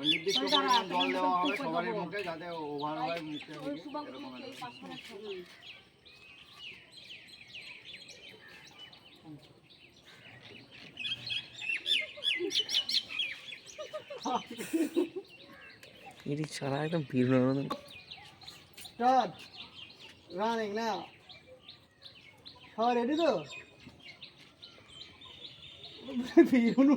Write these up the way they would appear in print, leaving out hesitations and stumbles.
নির্দিষ্ট পরিমাণ জল দেওয়া হবে সবারই মুখে যাতে ওভার হয় মুখে এটি ছাড়া একদম ভিড় স্টার্ট রানিং নাও সবাই রেডি তো ভিড়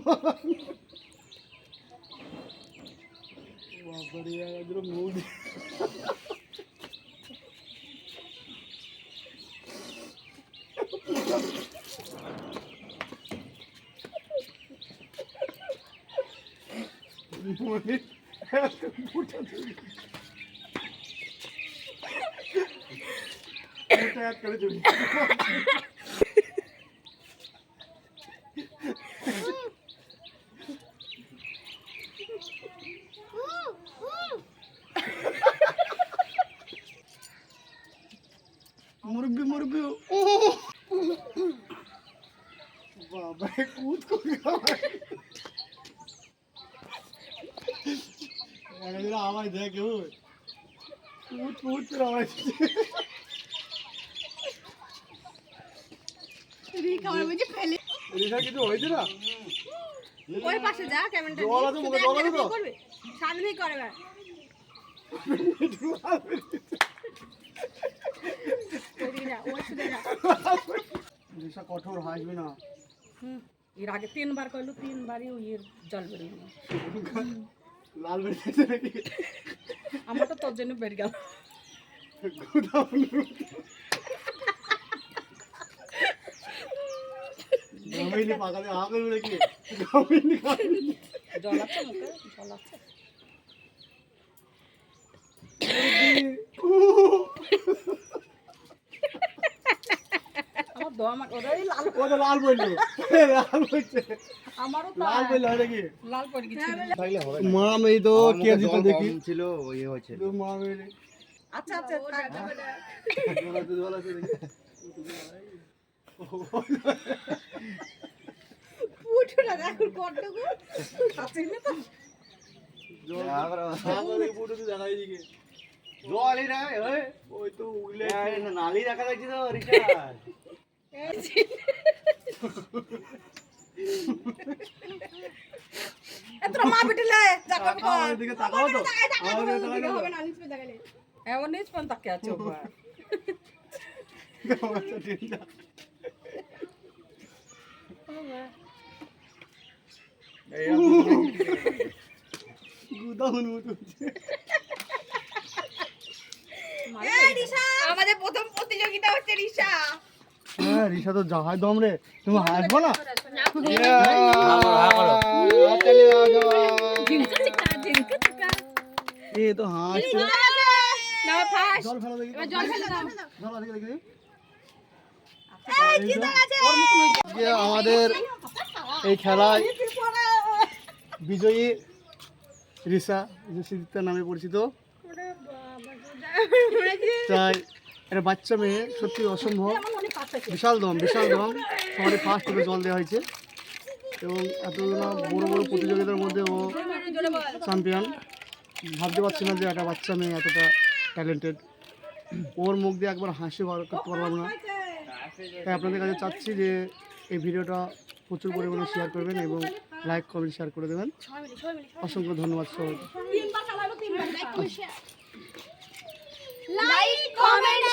বাবারে এদের মুখ मुर्गी मुर्गी बाबा कूद को आवाज दे क्यों कूद कूद कर आवाज রিকা আর বুঝি ফেলে রিকা কিছু হইছে না ওই পাশে যা ক্যামেরাটা জল আছে মুখে জল আছে তো করবে সামনেই করে না রিসা কঠোর হাসবে না এর আগে 3 বার কইলো 3 বারই ওই জল বেরিয়ে লাল বেরিয়েছে নাকি আমার তো তোর জন্য বের গেল গামিনী পাকালে আগে বেরিয়ে কি গামিনী জল আছে মুখে জল আছে আমার দো আমার ওরাই লাল ওটা লাল বললো লাল বলছে আমারও লাল বললো হয় নাকি লাল পড়ে গেছে তাইলে হবে মা আমি তো কে দিতে দেখি ছিল ওই হয়েছে তো মা মেরে আচ্ছা আচ্ছা জল আছে জল আছে দেখি পুটুরা দেখো কতটুকু আছে না তো জল সাগরে পুরো তো জানাই দিকে জলই না ওই তো উইলে নালি দেখা যাচ্ছে তো রিসা এত মা বিটলে যাকো আমার দিকে তাকাও তো আমার দিকে তাকাও হবে না নিচ পে দেখালে এমন নিচ পন তাকে আছে ওপর আচ্ছা ঠিক না গুদাউন মতো এই রিশা আমাদের প্রথম প্রতিযোগিতা হচ্ছে রিশা হ্যাঁ রিশা তো জাহাজ দম রে তুমি হাসবো না এ তো হাসছে না ফাস জল ফেলা দেখি জল ফেলে দাও জল দেখি দেখি এই কি আছে যে আমাদের এই খেলায় বিজয়ী রিশা যে সিদ্দিকার নামে পরিচিত তাই একটা বাচ্চা মেয়ে সত্যি অসম্ভব বিশাল দম সবারই ফার্স্ট করে জল দেওয়া হয়েছে এবং এতগুলো বড় বড় প্রতিযোগিতার মধ্যে ও চ্যাম্পিয়ন ভাবতে পারছি না যে একটা বাচ্চা মেয়ে এতটা ট্যালেন্টেড ওর মুখ দিয়ে একবার হাসি বার করতে পারলাম না তাই আপনাদের কাছে চাচ্ছি যে এই ভিডিওটা প্রচুর পরিমাণে শেয়ার করবেন এবং লাইক কমেন্ট শেয়ার করে দেবেন অসংখ্য ধন্যবাদ সবাইকে লাইক কমেন্ট